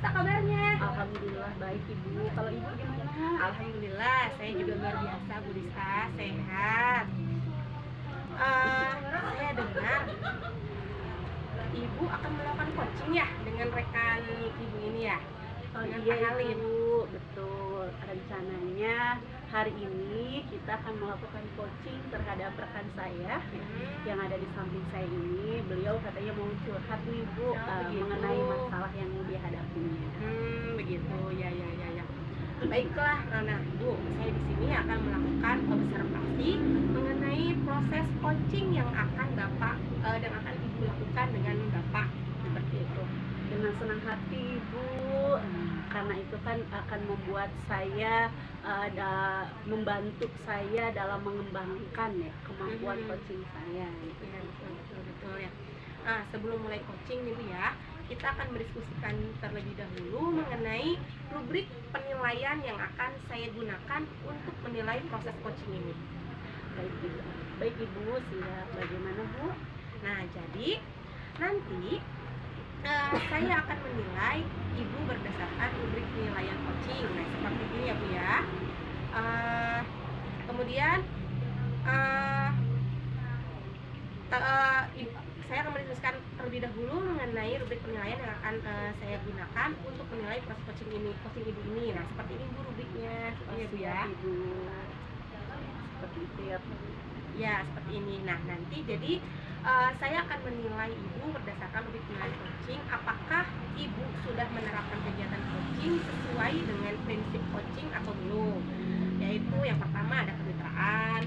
Nista kabarnya? Alhamdulillah baik Ibu. Kalau Ibu gimana? Alhamdulillah, saya juga luar biasa Bu Nista, sehat. Saya dengar Ibu akan melakukan coaching ya dengan rekan Ibu ini ya? Oh Dengan iya Pak Halim. Ibu, betul. Rencananya hari ini kita akan melakukan coaching terhadap rekan saya yang ada di samping saya ini. Beliau katanya mau curhat nih Bu, mengenai masalah yang dia hadapinya. Begitu, ya. Baiklah, nah Bu, saya di sini akan melakukan observasi mengenai proses coaching yang akan Bapak dan akan Ibu lakukan dengan Bapak seperti itu. Dengan senang hati Ibu, karena itu kan akan membuat saya membantu saya dalam mengembangkan ya kemampuan coaching saya. Ya, betul ya. Nah, sebelum mulai coaching nih Bu ya, kita akan berdiskusikan terlebih dahulu mengenai rubrik penilaian yang akan saya gunakan untuk menilai proses coaching ini. Baik Ibu, siap. Bagaimana Bu? Nah, jadi nanti saya akan menilai Ibu berdasarkan rubrik penilaian coaching. Nah, seperti ini ya Bu ya. Kemudian saya akan mendiskusikan terlebih dahulu mengenai rubrik penilaian yang akan saya gunakan untuk menilai proses coaching Ibu ini. Nah, seperti ini Bu rubriknya, seperti ini Bu ya. Ibu. Seperti itu ya Bu. Ya, seperti ini. Nah, nanti jadi saya akan menilai Ibu berdasarkan rubrik penilaian coaching, apakah Ibu sudah menerapkan kegiatan coaching sesuai dengan prinsip coaching atau belum. Yaitu yang pertama ada kemitraan,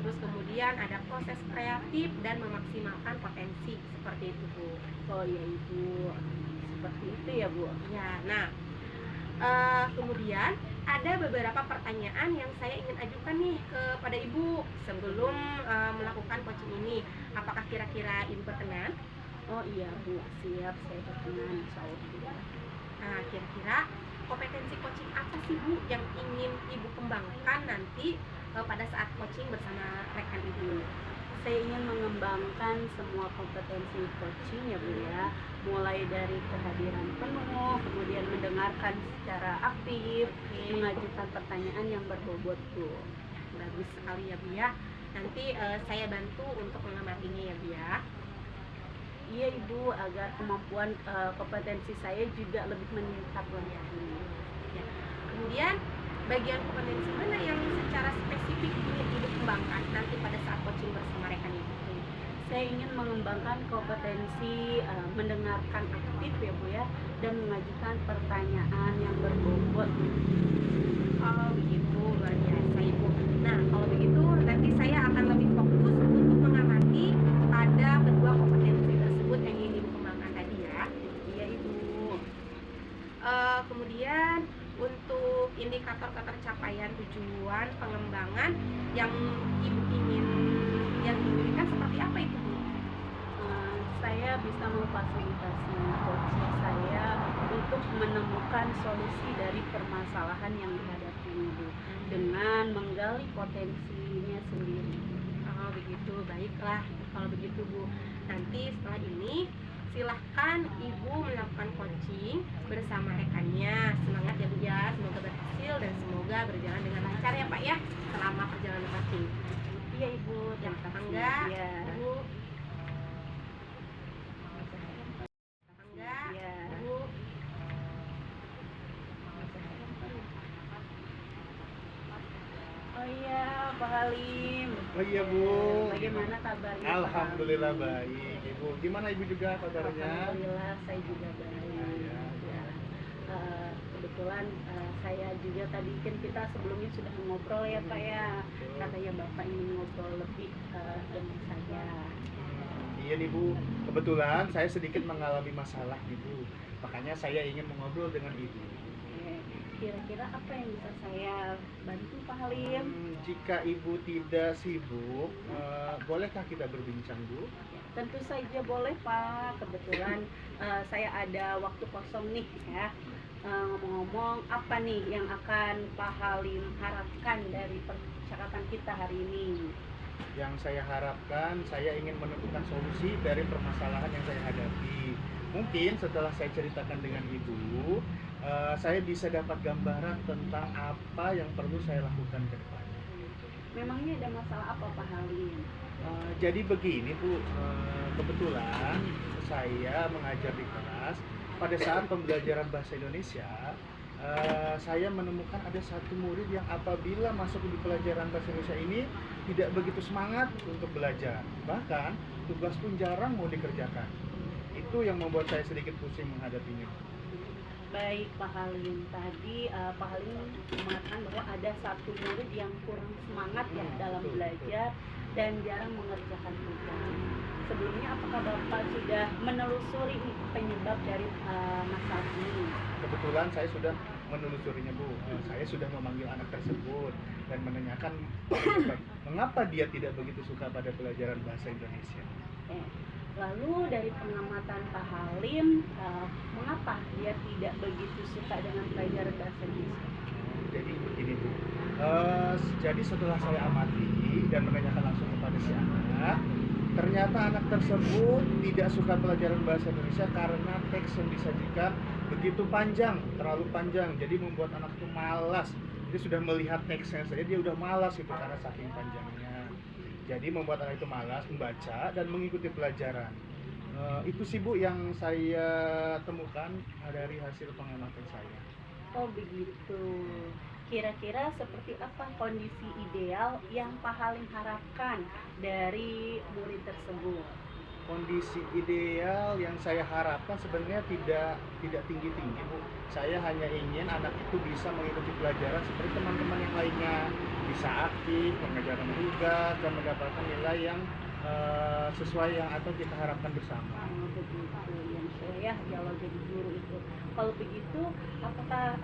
terus kemudian ada proses kreatif dan memaksimalkan potensi, seperti itu Bu. Oh iya Ibu, seperti itu ya Bu. Ya, nah kemudian ada beberapa pertanyaan yang saya ingin ajukan nih kepada Ibu sebelum melakukan coaching ini. Apakah kira-kira Ibu berkenan? Oh iya Bu, siap, saya berkenan insya Allah. Nah, kira-kira kompetensi coaching apa sih Bu yang ingin Ibu kembangkan nanti pada saat coaching bersama rekan Ibu? Saya ingin mengembangkan semua kompetensi coaching ya Bu ya, mulai dari kehadiran penuh, kemudian mendengarkan secara aktif, mengajukan pertanyaan yang berbobot Bu. Bagus sekali ya Bu ya. Nanti saya bantu untuk mengamatinya ya Bu ya. Iya Ibu, agar kemampuan kompetensi saya juga lebih meningkat lagi. Ya. Kemudian bagian kompetensi mana yang secara spesifik ingin Ibu kembangkan nanti pada saat coaching bersama rekan Ibu? Saya ingin mengembangkan kompetensi mendengarkan aktif ya Bu ya, dan mengajukan pertanyaan yang berbobot. Oh begitu, luar biasa Ibu. Nah, kalau begitu nanti saya akan lebih fokus untuk mengamati pada kedua kompetensi tersebut yang ingin Ibu kembangkan tadi ya. Iya Ibu. Kemudian untuk indikator ketercapaian tujuan pengembangan yang Ibu inginkan seperti apa itu Bu? Saya bisa memfasilitasi coaching saya untuk menemukan solusi dari permasalahan yang dihadapi Ibu dengan menggali potensinya sendiri. Oh begitu, baiklah kalau begitu Bu. Nanti setelah ini silahkan Ibu melakukan coaching bersama rekannya. Semangat ya Bu ya, semoga berhasil dan semoga berjalan dengan lancar ya Pak ya selama perjalanan coaching. Iya Ibu, Yang terima kasih. tangga Ya. Bu. Tangga Ya. Bu. Oh iya Pak Halim. Oh iya Bu. Bagaimana kabarnya? Alhamdulillah baik Ibu. Gimana Ibu juga kabarnya? Alhamdulillah saya juga baik. Ya. Kebetulan saya juga tadi kan kita sebelumnya sudah ngobrol ya Pak ya. Katanya Bapak ingin ngobrol lebih dengan saya. Iya nih Bu. Kebetulan saya sedikit mengalami masalah Ibu. Makanya saya ingin mengobrol dengan Ibu. Kira-kira apa yang bisa saya bantu Pak Halim? Jika Ibu tidak sibuk, bolehkah kita berbincang Bu? Tentu saja boleh Pak. Kebetulan saya ada waktu kosong nih ya. Ngomong-ngomong, apa nih yang akan Pak Halim harapkan dari percakapan kita hari ini? Yang saya harapkan, saya ingin menemukan solusi dari permasalahan yang saya hadapi. mungkin setelah saya ceritakan dengan ibu, saya bisa dapat gambaran tentang apa yang perlu saya lakukan ke depannya. Memangnya ada masalah apa Pak Halim? Jadi begini Bu, kebetulan saya mengajar di kelas. Pada saat pembelajaran bahasa Indonesia, saya menemukan ada satu murid yang apabila masuk di pelajaran bahasa Indonesia ini tidak begitu semangat untuk belajar. Bahkan tugas pun jarang mau dikerjakan. Itu yang membuat saya sedikit pusing menghadapinya. Baik Pak Halim, tadi Pak Halim mengatakan bahwa ada satu murid yang kurang semangat ya dalam Betul, belajar dan jarang mengerjakan tugas. Sebelumnya apakah Bapak sudah menelusuri penyebab dari masalah ini? Kebetulan saya sudah menelusurinya Bu. Saya sudah memanggil anak tersebut dan menanyakan mengapa dia tidak begitu suka pada pelajaran bahasa Indonesia. Lalu dari pengamatan Pak Halim, mengapa dia tidak begitu suka dengan pelajaran bahasa Indonesia? Jadi begini Bu, jadi setelah saya amati dan menanyakan langsung kepada si anak, ternyata anak tersebut tidak suka pelajaran bahasa Indonesia karena teks yang disajikan begitu panjang, terlalu panjang, jadi membuat anak itu malas. Dia sudah melihat teksnya saja dia udah malas itu karena saking panjangnya. Jadi membuat anak itu malas membaca dan mengikuti pelajaran. Itu sih Bu yang saya temukan dari hasil pengamatan saya. Oh begitu. Kira-kira seperti apa kondisi ideal yang Pak Halim harapkan dari murid tersebut? Kondisi ideal yang saya harapkan sebenarnya tidak tinggi-tinggi Bu. Saya hanya ingin anak itu bisa mengikuti pelajaran seperti teman-teman yang lainnya, bisa aktif, mengerjakan tugas dan mendapatkan nilai yang sesuai yang atau kita harapkan bersama. Begitu yang saya kalau jadi guru itu. Kalau begitu, apakah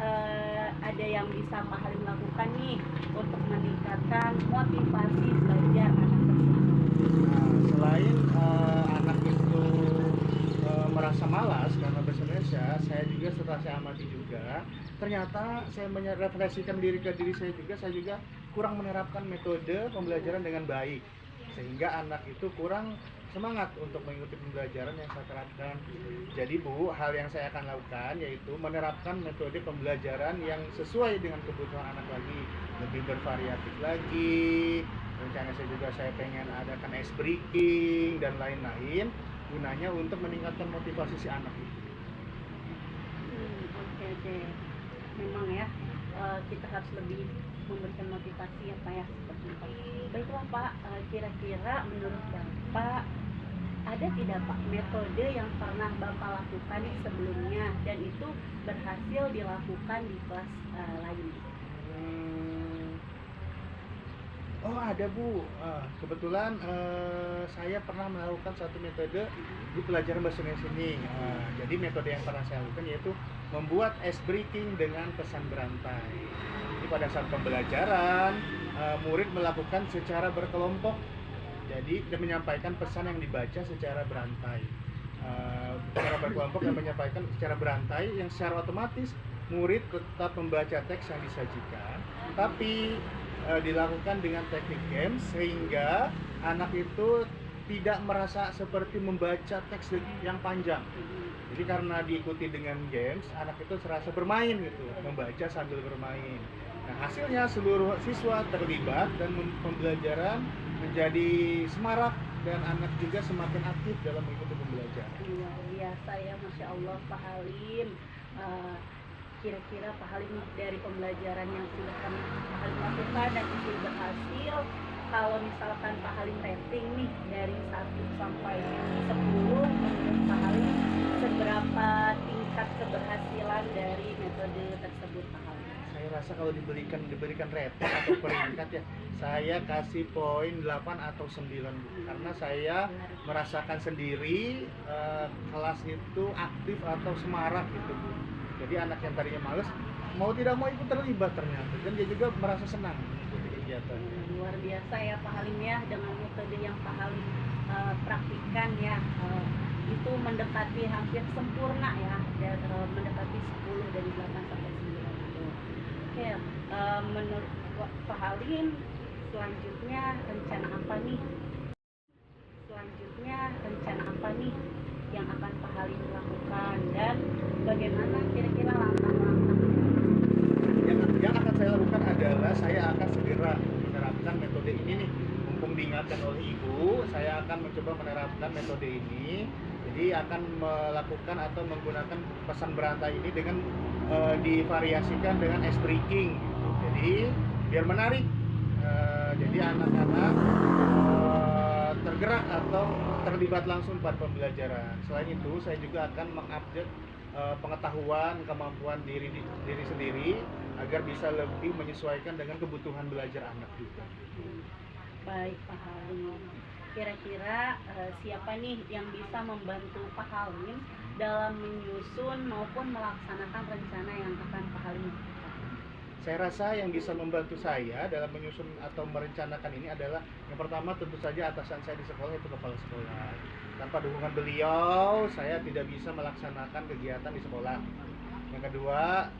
ada yang bisa Pak Halim lakukan nih untuk meningkatkan motivasi belajar anak tersebut? Selain anak itu merasa malas karena bahasa Indonesia, saya juga setelah saya amati juga, ternyata saya merefleksikan diri ke diri saya juga kurang menerapkan metode pembelajaran dengan baik, sehingga anak itu kurang semangat untuk mengikuti pembelajaran yang saya terapkan. Jadi Bu, hal yang saya akan lakukan yaitu menerapkan metode pembelajaran yang sesuai dengan kebutuhan anak lagi, lebih bervariatif lagi. Rencana saya pengen adakan ice breaking dan lain-lain, gunanya untuk meningkatkan motivasi si anak itu. Oke. Memang ya, kita harus lebih memberikan motivasi ya Pak ya, seperti itu. Baiklah Pak, kira-kira menurut Bapak ada tidak Pak metode yang pernah Bapak lakukan sebelumnya dan itu berhasil dilakukan di kelas lain? Oh ada Bu, kebetulan saya pernah melakukan satu metode di pelajaran bahasa Indonesia ini. Jadi metode yang pernah saya lakukan yaitu membuat ice breaking dengan pesan berantai. Jadi pada saat pembelajaran, murid melakukan secara berkelompok. Jadi dia menyampaikan pesan yang dibaca secara berantai. Secara berkelompok yang menyampaikan secara berantai yang secara otomatis murid tetap membaca teks yang disajikan, tapi dilakukan dengan teknik games sehingga anak itu tidak merasa seperti membaca teks yang panjang. Jadi karena diikuti dengan games, anak itu serasa bermain gitu, membaca sambil bermain. Nah, hasilnya seluruh siswa terlibat dan pembelajaran menjadi semarak dan anak juga semakin aktif dalam mengikuti pembelajaran. Luar biasa ya, Masya Allah Pak Halim. Kira-kira Pak Halim dari pembelajaran yang sudah Pak Halim lakukan dan itu berhasil, kalau misalkan Pak Halim rating nih dari 1 sampai 10, menurut Pak Halim seberapa tingkat keberhasilan dari metode tersebut Pak Halim? Saya rasa kalau diberikan rating atau peringkat ya, saya kasih poin 8 atau 9 Bu. Karena saya merasakan sendiri kelas itu aktif atau semarak gitu Bu. Jadi anak yang tadinya males mau tidak mau ikut terlibat ternyata, dan dia juga merasa senang mengikuti kegiatan. Luar biasa ya Pak Halim ya, dengan metode yang Pak Halim praktikkan ya, itu mendekati hampir sempurna ya, dan mendekati 10 dari 8 sampai 9 itu. Oke, menurut Pak Halim selanjutnya rencana apa nih yang akan Pak Halim lakukan bagaimana kira-kira langkah-langkah? Yang akan saya lakukan adalah saya akan segera menerapkan metode ini nih. Mumpung diingatkan oleh ibu, saya akan mencoba menerapkan metode ini. Jadi akan melakukan atau menggunakan pesan berantai ini dengan divariasikan dengan ice breaking. Jadi biar menarik. Jadi anak-anak tergerak atau terlibat langsung pada pembelajaran. Selain itu, saya juga akan mengupdate pengetahuan, kemampuan diri sendiri agar bisa lebih menyesuaikan dengan kebutuhan belajar anak juga. Baik, Pak Halim. Kira-kira siapa nih yang bisa membantu Pak Halim dalam menyusun maupun melaksanakan rencana yang akan Pak Halim lakukan? Saya rasa yang bisa membantu saya dalam menyusun atau merencanakan ini adalah yang pertama tentu saja atasan saya di sekolah, itu kepala sekolah. Tanpa dukungan beliau, saya tidak bisa melaksanakan kegiatan di sekolah. Yang kedua,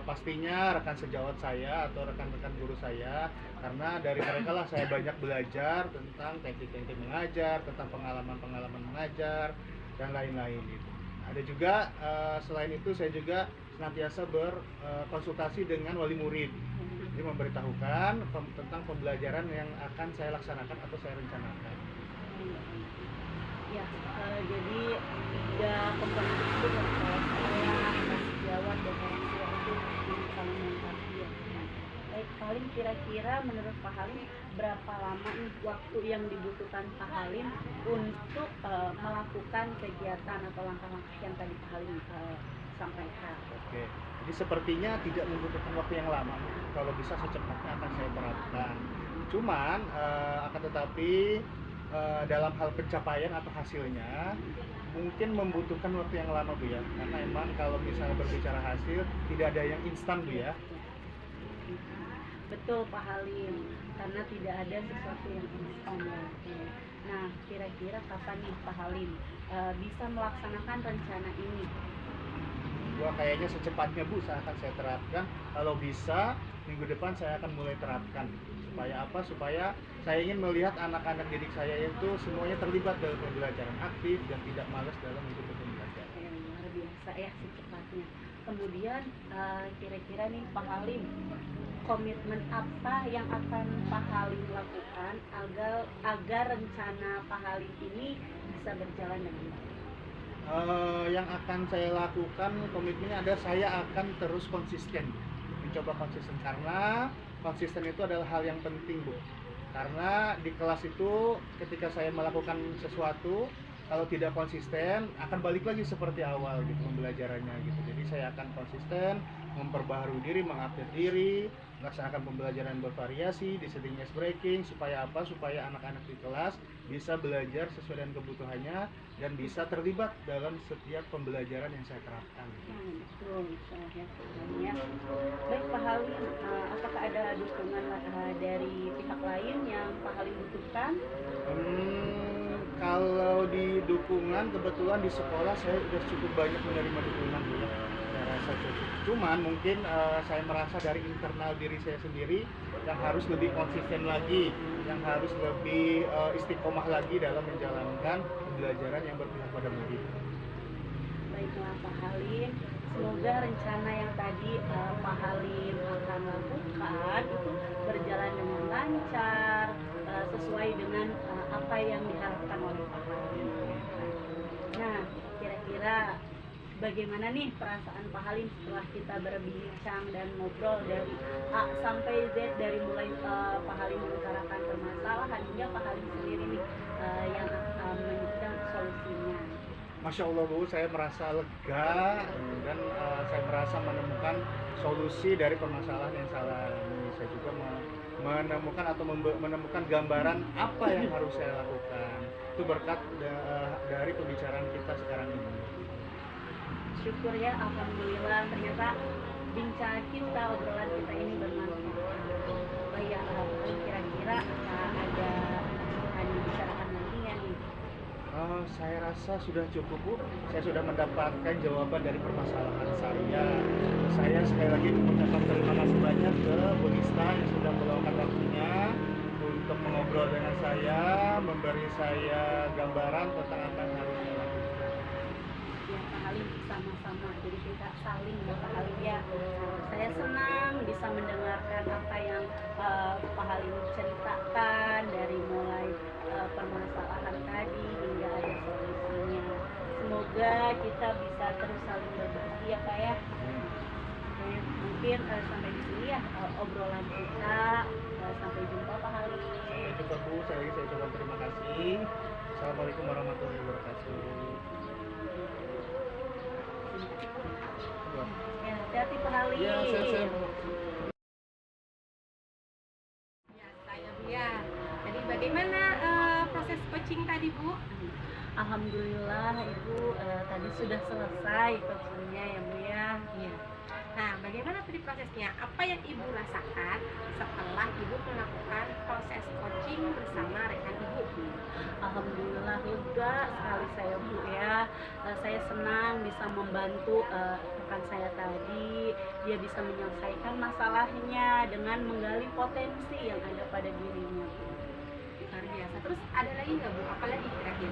pastinya rekan sejawat saya atau rekan-rekan guru saya, karena dari mereka lah saya banyak belajar tentang teknik-teknik mengajar, tentang pengalaman-pengalaman mengajar, dan lain-lain gitu. Ada juga selain itu saya juga senantiasa berkonsultasi dengan wali murid. Jadi memberitahukan tentang pembelajaran yang akan saya laksanakan atau saya rencanakan. Ya, jadi tiga komponen itu saya sejawat dan orang tua itu yang saling melengkapi ya. Baik, paling kira-kira menurut Pak Halim berapa lama nih waktu yang dibutuhkan Pak Halim untuk melakukan kegiatan atau langkah-langkah yang tadi Pak Halim sampaikan? Oke, jadi sepertinya tidak membutuhkan waktu yang lama. Kalau bisa secepatnya akan saya terapkan. Cuman akan tetapi dalam hal pencapaian atau hasilnya mungkin membutuhkan waktu yang lama Bu ya. Karena emang kalau misalnya berbicara hasil tidak ada yang instan Bu ya. Betul Pak Halim, karena tidak ada sesuatu yang instan. Nah, kira-kira kapan nih Pak Halim bisa melaksanakan rencana ini? Wah, kayaknya secepatnya Bu, akan saya terapkan. Kalau bisa minggu depan saya akan mulai terapkan. Supaya apa? Supaya saya ingin melihat anak-anak didik saya itu semuanya terlibat dalam pembelajaran, aktif dan tidak malas dalam mengikuti pembelajaran. Luar biasa ya secepatnya. Kemudian kira-kira nih Pak Halim, komitmen apa yang akan Pak Halim lakukan agar rencana Pak Halim ini bisa berjalan dengan baik? Yang akan saya lakukan komitmennya adalah saya akan terus konsisten, mencoba konsisten, karena konsisten itu adalah hal yang penting Bu. Karena di kelas itu ketika saya melakukan sesuatu, kalau tidak konsisten akan balik lagi seperti awal gitu pembelajarannya gitu. Jadi saya akan konsisten, memperbaharui diri, mengupdate diri, melaksanakan pembelajaran bervariasi, disetting ice breaking, supaya apa? Supaya anak-anak di kelas bisa belajar sesuai dengan kebutuhannya dan bisa terlibat dalam setiap pembelajaran yang saya terapkan. Betul, ya. Baik Pak Halim, apakah ada dukungan dari pihak lain yang Pak Halim butuhkan? Kalau di dukungan, kebetulan di sekolah saya sudah cukup banyak menerima dukungan ya. Saya rasa cukup. Cuman mungkin saya merasa dari internal diri saya sendiri yang harus lebih konsisten lagi, yang harus lebih istiqomah lagi dalam menjalankan pembelajaran yang berpihak pada murid. Baiklah Pak Halim, semoga rencana yang tadi Pak Halim akan lakukan itu berjalan dengan lancar, sesuai dengan apa yang diharapkan oleh Pak Halim. Nah, kira-kira bagaimana nih perasaan Pak Halim setelah kita berbincang dan ngobrol dari A sampai Z, dari mulai Pak Halim mengutarakan permasalahan hingga Pak Halim sendiri nih yang menyusun solusinya? Masya Allah Bu, saya merasa lega dan saya merasa menemukan solusi dari permasalahan yang saya alami. Saya juga menemukan atau menemukan gambaran apa yang harus saya lakukan. Itu berkat dari pembicaraan kita sekarang ini. Syukur ya, alhamdulillah ternyata bincang kita, obrolan kita ini bermanfaat. Oh ya, kira-kira ada yang dibicarakan lagi ya nih? Saya rasa sudah cukup Bu. Saya sudah mendapatkan jawaban dari permasalahan saya. Saya sekali lagi mengucapkan terima kasih banyak ke Bu Nista yang sudah meluangkan waktunya untuk mengobrol dengan saya, memberi saya gambaran tentang apa yang harus saya lakukan. Ya Pak Halim, sama-sama bersama, jadi kita saling bahagia. Saya senang bisa mendengarkan apa yang Pak Halim ceritakan dari mulai permasalahan tadi hingga ada solusinya. Semoga kita bisa terus saling berbagi ya Pak ya. Oke, mungkin sampai di sini ya obrolan kita. Sampai jumpa Pak Halim. Sampai jumpa Bu, saya ucapkan terima kasih. Assalamualaikum warahmatullahi wabarakatuh. Ya, hati-hati Pak Halim. Ya, saya Ya, saya Bu ya. Jadi bagaimana proses coaching tadi Bu? Alhamdulillah Ibu tadi sudah selesai coachingnya ya Bu ya. Iya. Nah, bagaimana tadi prosesnya? Apa yang Ibu rasakan setelah Ibu melakukan proses coaching bersama rekan Ibu? Alhamdulillah lega sekali saya Bu ya. Saya senang bisa membantu rekan saya tadi. Dia bisa menyelesaikan masalahnya dengan menggali potensi yang ada pada dirinya Bu. Luar biasa. Terus ada lagi nggak Bu? Apalagi terakhir?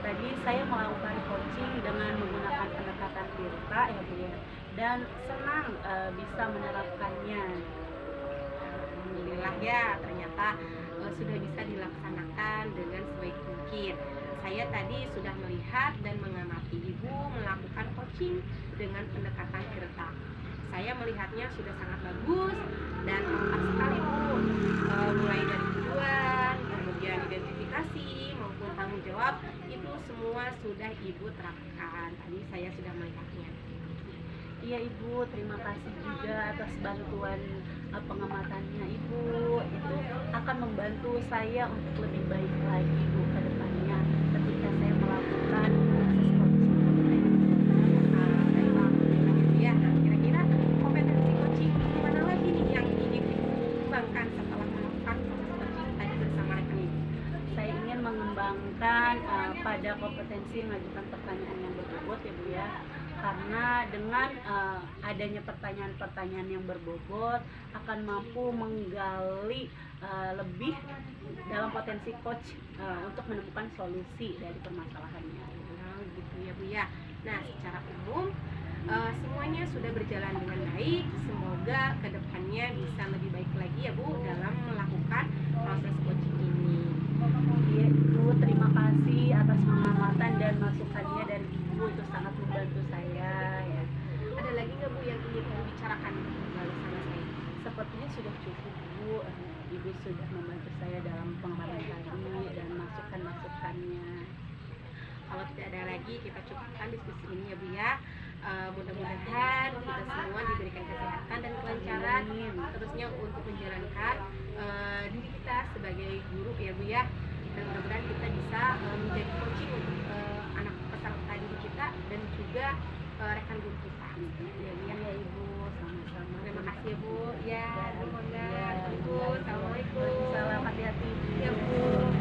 Tadi saya melakukan coaching dengan menggunakan pendekatan Tirta ya Bu ya. Dan senang bisa menerapkannya. Alhamdulillah ya, ternyata sudah bisa dilaksanakan dengan sebaik mungkin. Saya tadi sudah melihat dan mengamati Ibu melakukan coaching dengan pendekatan Tirta. Saya melihatnya sudah sangat bagus dan lengkap sekali Bu. Mulai dari tujuan, kemudian identifikasi maupun tanggung jawab, itu semua sudah Ibu terapkan. Tadi saya sudah melihatnya. Iya Ibu, terima kasih juga atas bantuan pengamatannya Ibu. Itu akan membantu saya untuk lebih baik lagi Bu ke depannya ketika saya melakukan proses coaching. Alhamdulillah ya. Nah, kira-kira kompetensi coaching mana lagi nih yang ingin dikembangkan setelah melakukan proses coaching tadi bersama rekan Ibu? Saya ingin mengembangkan pada kompetensi mengajukan pertanyaan yang berbobot ya Bu ya. Karena dengan adanya pertanyaan-pertanyaan yang berbobot akan mampu menggali lebih dalam potensi coach untuk menemukan solusi dari permasalahannya. Nah, gitu ya Bu ya. Nah, secara umum semuanya sudah berjalan dengan baik. Semoga kedepannya bisa lebih baik lagi ya Bu dalam melakukan proses coaching ini. Iya Ibu, terima kasih atas pengamatan dan masukannya dari Ibu, itu sangat membantu saya ya. Ada lagi nggak Bu yang ingin kamu bicarakan bersama saya? Sepertinya sudah cukup Bu. Ibu sudah membantu saya dalam pengamatan tadi dan masukan-masukannya. Kalau tidak ada lagi, kita cukupkan diskusi ini ya Bu ya. Mudah-mudahan kita semua diberikan kesehatan dan kelancaran terusnya untuk menjalankan diri kita sebagai guru ya Bu ya. Dan mudah-mudahan kita bisa menjadi coaching untuk anak peserta didik kita dan juga rekan guru kita ya Bu ya. Iya Ibu, sama-sama. Terima kasih ya Bu ya. Ya, Semoga ya. Assalamualaikum. Salam, hati-hati. Ya Bu.